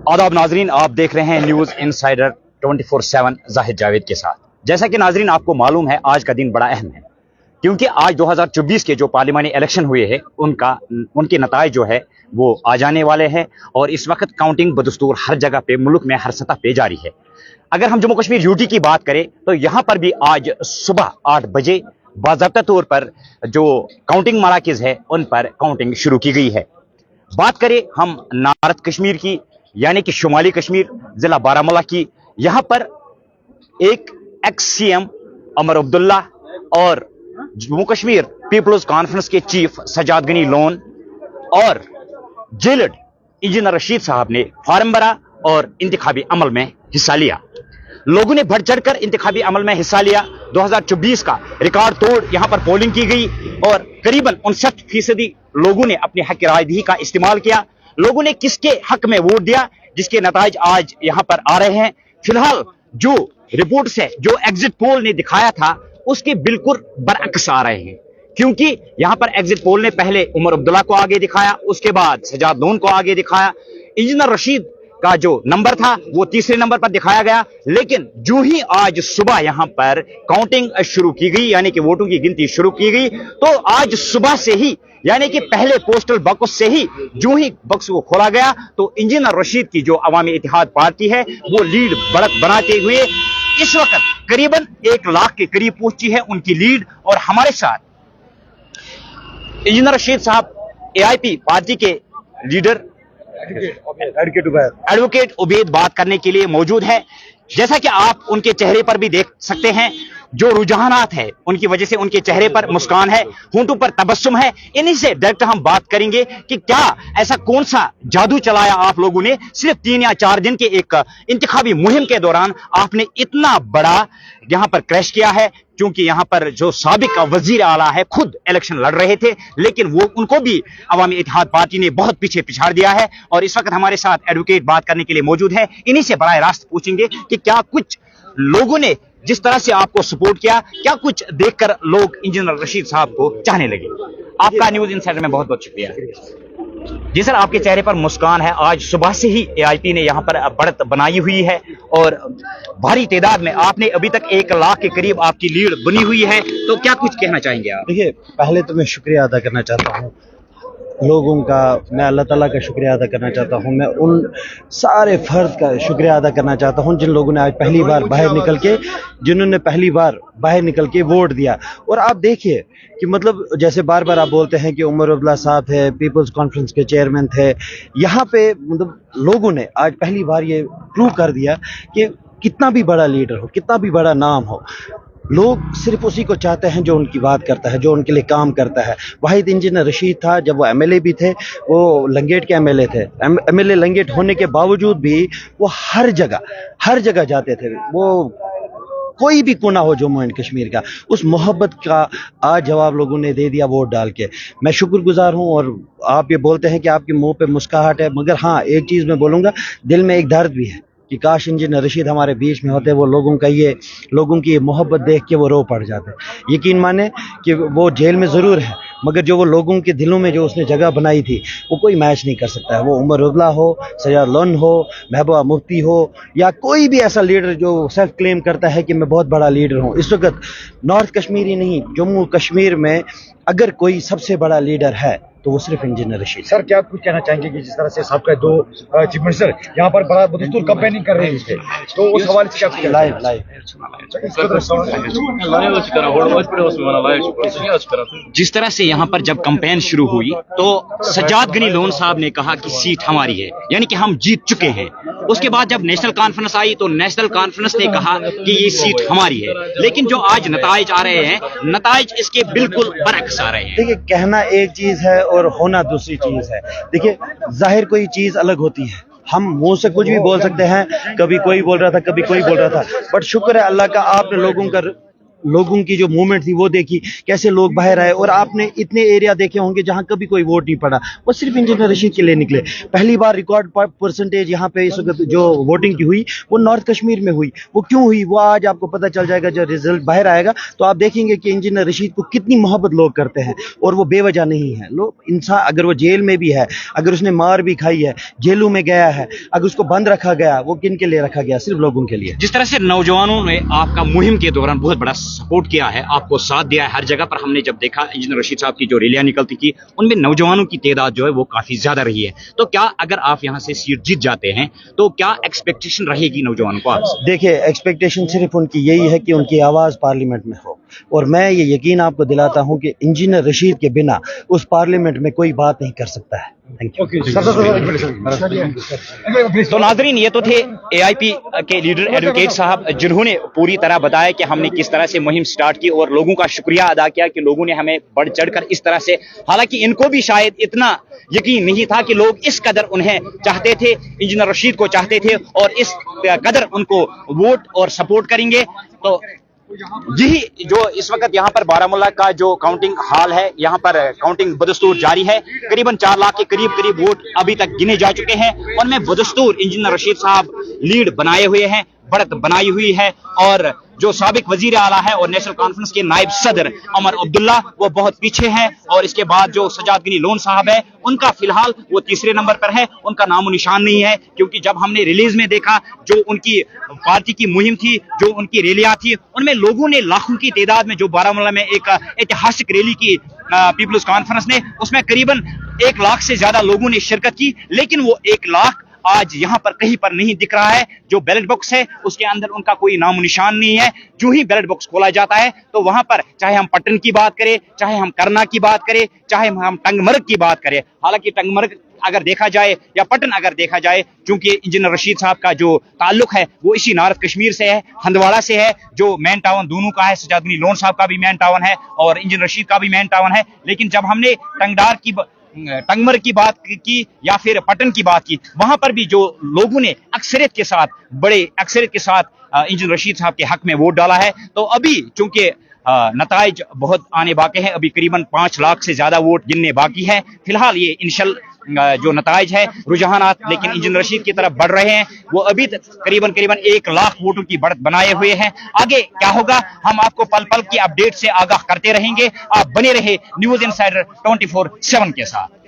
आदाब नाजरीन, आप देख रहे हैं न्यूज इनसाइडर 24/7 जाहिद जावेद के साथ। जैसा कि नाजरीन आपको मालूम है, आज का दिन बड़ा अहम है क्योंकि आज 2024 के जो पार्लिमानी इलेक्शन हुए हैं उनके नताइज जो है वो आ जाने वाले हैं और इस वक्त काउंटिंग बदस्तूर हर जगह पे मुल्क में हर सतह पे जारी है। अगर हम जम्मू कश्मीर यूटी की बात करें तो यहाँ पर भी आज सुबह 8 बजे बाज़ाब्ता तौर पर जो काउंटिंग मराकिज है उन पर काउंटिंग शुरू की गई है। बात करें हम नॉर्थ कश्मीर की यानी कि शुमाली कश्मीर जिला बारामूला की, यहाँ पर एक एक्स सीएम उमर अब्दुल्ला और जम्मू कश्मीर पीपल्स कॉन्फ्रेंस के चीफ सजाद गनी लोन और जेलड इंजीनियर रशीद साहब ने फार्म भरा और इंतखाबी अमल में हिस्सा लिया। लोगों ने बढ़ चढ़कर इंतखाबी अमल में हिस्सा लिया। 2024 का रिकॉर्ड तोड़ यहां पर पोलिंग की गई और करीबन 59% लोगों ने अपने हक रायदही का इस्तेमाल किया। लोगों ने किसके हक में वोट दिया जिसके नताइज आज यहां पर आ रहे हैं। फिलहाल जो रिपोर्ट से जो एग्जिट पोल ने दिखाया था उसके बिल्कुल बरअक्स आ रहे हैं, क्योंकि यहां पर एग्जिट पोल ने पहले उमर अब्दुल्ला को आगे दिखाया, उसके बाद सजाद लोन को आगे दिखाया। इंजीनियर रशीद का जो नंबर था वो तीसरे नंबर पर दिखाया गया, लेकिन जो ही आज सुबह यहां पर काउंटिंग शुरू की गई यानी कि वोटों की गिनती शुरू की गई तो आज सुबह से ही यानी कि पहले पोस्टल बॉक्स से ही जो ही बॉक्स को खोला गया तो इंजीनियर रशीद की जो अवामी इत्तेहाद पार्टी है वो लीड बढ़त बनाते हुए इस वक्त करीबन 1 लाख के करीब पहुंची है उनकी लीड। और हमारे साथ इंजीनियर रशीद साहब एआईपी पार्टी के लीडर एडवोकेट उबैद बात करने के लिए मौजूद है। जैसा कि आप उनके चेहरे पर भी देख सकते हैं जो रुझानात है उनकी वजह से उनके चेहरे पर मुस्कान है, होंठों पर तबस्सुम है। इन्हीं से डायरेक्ट हम बात करेंगे कि क्या ऐसा कौन सा जादू चलाया आप लोगों ने सिर्फ 3 या 4 दिन के एक इंतखाबी मुहिम के दौरान आपने इतना बड़ा यहां पर क्रैश किया है, क्योंकि यहां पर जो साबिक वजीर आला है खुद इलेक्शन लड़ रहे थे लेकिन वो उनको भी अवामी इत्तेहाद पार्टी ने बहुत पीछे पिछाड़ दिया है। और इस वक्त हमारे साथ एडवोकेट बात करने के लिए मौजूद है। इन्हीं से बराह रास्त पूछेंगे कि क्या कुछ लोगों ने जिस तरह से आपको सपोर्ट किया, क्या कुछ देखकर लोग इंजीनियर रशीद साहब को चाहने लगे। आपका न्यूज इनसाइडर में बहुत बहुत शुक्रिया। जी सर, आपके चेहरे पर मुस्कान है। आज सुबह से ही एआईपी ने यहां पर बढ़त बनाई हुई है और भारी तादाद में आपने अभी तक 1 लाख के करीब आपकी लीड बनी हुई है, तो क्या कुछ कहना चाहेंगे आप? देखिए, पहले तो मैं शुक्रिया अदा करना चाहता हूँ लोगों का, मैं अल्लाह ताला का शुक्रिया अदा करना चाहता हूँ, मैं उन सारे फर्द का शुक्रिया अदा करना चाहता हूँ जिन लोगों ने आज जिन्होंने पहली बार बाहर निकल के वोट दिया। और आप देखिए कि मतलब जैसे बार बार आप बोलते हैं कि उमर अब्दुल्ला साहब है, पीपल्स कॉन्फ्रेंस के चेयरमैन थे, यहाँ पे मतलब लोगों ने आज पहली बार ये प्रूव कर दिया कि कितना भी बड़ा लीडर हो, कितना भी बड़ा नाम हो, लोग सिर्फ उसी को चाहते हैं जो उनकी बात करता है, जो उनके लिए काम करता है। वाहिद इंजीनियर रशीद था, जब वो एमएलए भी थे, वो लंगेट के एमएलए थे। एमएलए लंगेट होने के बावजूद भी वो हर जगह जाते थे। वो कोई भी कोना हो जम्मू एंड कश्मीर का, उस मोहब्बत का आज जवाब लोगों ने दे दिया वोट डाल के। मैं शुक्रगुजार हूं। और आप ये बोलते हैं कि आपके मुंह पे मुस्कुराहट है, मगर हाँ, एक चीज़ मैं बोलूँगा, दिल में एक दर्द भी है कि काश इंजीनियर रशीद हमारे बीच में होते। वो लोगों की ये मोहब्बत देख के वो रो पड़ जाते। यकीन माने कि वो जेल में ज़रूर है, मगर जो वो लोगों के दिलों में जो उसने जगह बनाई थी वो कोई मैच नहीं कर सकता है। वो उमर अब्दुल्ला हो, सजाद लोन हो, महबूबा मुफ्ती हो, या कोई भी ऐसा लीडर जो सेल्फ क्लेम करता है कि मैं बहुत बड़ा लीडर हूँ। इस वक्त नॉर्थ कश्मीर ही नहीं, जम्मू कश्मीर में अगर कोई सबसे बड़ा लीडर है तो वो सिर्फ इंजीनियर रशीद। सर, क्या कुछ कहना चाहेंगे कि जिस तरह से सबका 2 चीफ मिनिस्टर यहाँ पर बड़ा बदस्तूर कैंपेनिंग कर रहे हैं, तो उस हवाले से क्या लाइव जिस तरह से यहाँ पर जब कैंपेन शुरू हुई तो सजाद गनी लोन साहब ने कहा कि सीट हमारी है, यानी कि हम जीत चुके हैं। उसके बाद जब नेशनल कॉन्फ्रेंस आई तो नेशनल कॉन्फ्रेंस ने कहा कि ये सीट हमारी है, लेकिन जो आज नताइज आ रहे हैं, नताइज इसके बिल्कुल बरअक्स आ रहे हैं। देखिए, कहना एक चीज है और होना दूसरी चीज है। देखिए, जाहिर कोई चीज अलग होती है, हम मुंह से कुछ भी बोल सकते हैं, कभी कोई बोल रहा था, कभी कोई बोल रहा था, बट शुक्र है अल्लाह का, आपने लोगों की जो मूवमेंट थी वो देखी, कैसे लोग बाहर आए, और आपने इतने एरिया देखे होंगे जहां कभी कोई वोट नहीं पड़ा, वो सिर्फ इंजीनियर रशीद के लिए निकले। पहली बार रिकॉर्ड परसेंटेज यहाँ पे इस वक्त जो वोटिंग की हुई वो नॉर्थ कश्मीर में हुई। वो क्यों हुई वो आज आपको पता चल जाएगा, जब रिजल्ट बाहर आएगा तो आप देखेंगे कि इंजीनियर रशीद को कितनी मोहब्बत लोग करते हैं, और वो बेवजह नहीं है। लोग इंसान अगर वो जेल में भी है, अगर उसने मार भी खाई है, जेलों में गया है, अगर उसको बंद रखा गया, वो किन के लिए रखा गया? सिर्फ लोगों के लिए। जिस तरह से नौजवानों ने आपका मुहिम के दौरान बहुत बड़ा सपोर्ट किया है, आपको साथ दिया है हर जगह पर, हमने जब देखा इंजीनियर रशीद साहब की जो रैलियां निकलती थी उनमें नौजवानों की तादाद जो है वो काफी ज्यादा रही है। तो क्या अगर आप यहां से सीट जीत जाते हैं तो क्या एक्सपेक्टेशन रहेगी नौजवानों को आपसे? देखिए, एक्सपेक्टेशन सिर्फ उनकी यही है कि उनकी आवाज़ पार्लियामेंट में हो, और मैं ये यकीन आपको दिलाता हूं कि इंजीनियर रशीद के बिना उस पार्लियामेंट में कोई बात नहीं कर सकता है। Thank you. तो नाजरीन, ये तो थे एआईपी के लीडर एडवोकेट साहब, जिन्होंने पूरी तरह बताया कि हमने किस तरह से मुहिम स्टार्ट की और लोगों का शुक्रिया अदा किया कि लोगों ने हमें बढ़ चढ़कर इस तरह से, हालांकि इनको भी शायद इतना यकीन नहीं था कि लोग इस कदर उन्हें चाहते थे, इंजीनियर रशीद को चाहते थे और इस कदर उनको वोट और सपोर्ट करेंगे। तो यही जो इस वक्त यहाँ पर बारामूला का जो काउंटिंग हाल है, यहाँ पर काउंटिंग बदस्तूर जारी है। करीबन 4 लाख के करीब वोट अभी तक गिने जा चुके हैं, उनमें बदस्तूर इंजीनियर रशीद साहब लीड बनाए हुए हैं, बढ़त बनाई हुई है, और जो साबिक वजीर आला है और नेशनल कॉन्फ्रेंस के नायब सदर अमर अब्दुल्ला वो बहुत पीछे हैं, और इसके बाद जो सजाद गनी लोन साहब है उनका फिलहाल वो तीसरे नंबर पर है, उनका नामो निशान नहीं है। क्योंकि जब हमने रिलीज में देखा जो उनकी पार्टी की मुहिम थी, जो उनकी रैलियां थी, उनमें लोगों ने लाखों की तादाद में, जो बारामूला में एक ऐतिहासिक रैली की पीपल्स कॉन्फ्रेंस ने, उसमें करीबन 1 लाख से ज्यादा लोगों ने शिरकत की, लेकिन वो 1 लाख आज यहाँ पर कहीं पर नहीं दिख रहा है। जो बैलेट बॉक्स है उसके अंदर उनका कोई नामो निशान नहीं है। जो ही बैलेट बॉक्स खोला जाता है तो वहां पर चाहे हम पटन की बात करें, चाहे हम करना की बात करें, चाहे हम टंगमर्ग की बात करें, हालांकि टंगमर्ग अगर देखा जाए या पटन अगर देखा जाए, चूंकि इंजीनियर रशीद साहब का जो ताल्लुक है वो इसी नॉर्थ कश्मीर से है, हंदवाड़ा से है, जो मेन टाउन दोनों का है, सजाद गनी लोन साहब का भी मेन टाउन है और इंजीनियर रशीद का भी मेन टाउन है। लेकिन जब हमने टंगमर्ग की बात की या फिर पटन की बात की, वहां पर भी जो लोगों ने अक्सरियत के साथ, बड़े अक्सरियत के साथ इंजीनियर रशीद साहब के हक में वोट डाला है। तो अभी चूंकि नताइज बहुत आने बाकी हैं, अभी करीबन 5 लाख से ज्यादा वोट गिनने बाकी है। फिलहाल ये इनिशियल जो नताइज है, रुझानात लेकिन इंजीनियर रशीद की तरफ बढ़ रहे हैं। वो अभी करीबन 1 लाख वोटों की बढ़त बनाए हुए हैं। आगे क्या होगा हम आपको पल पल की अपडेट से आगाह करते रहेंगे। आप बने रहे न्यूज इनसाइडर 24/7 के साथ।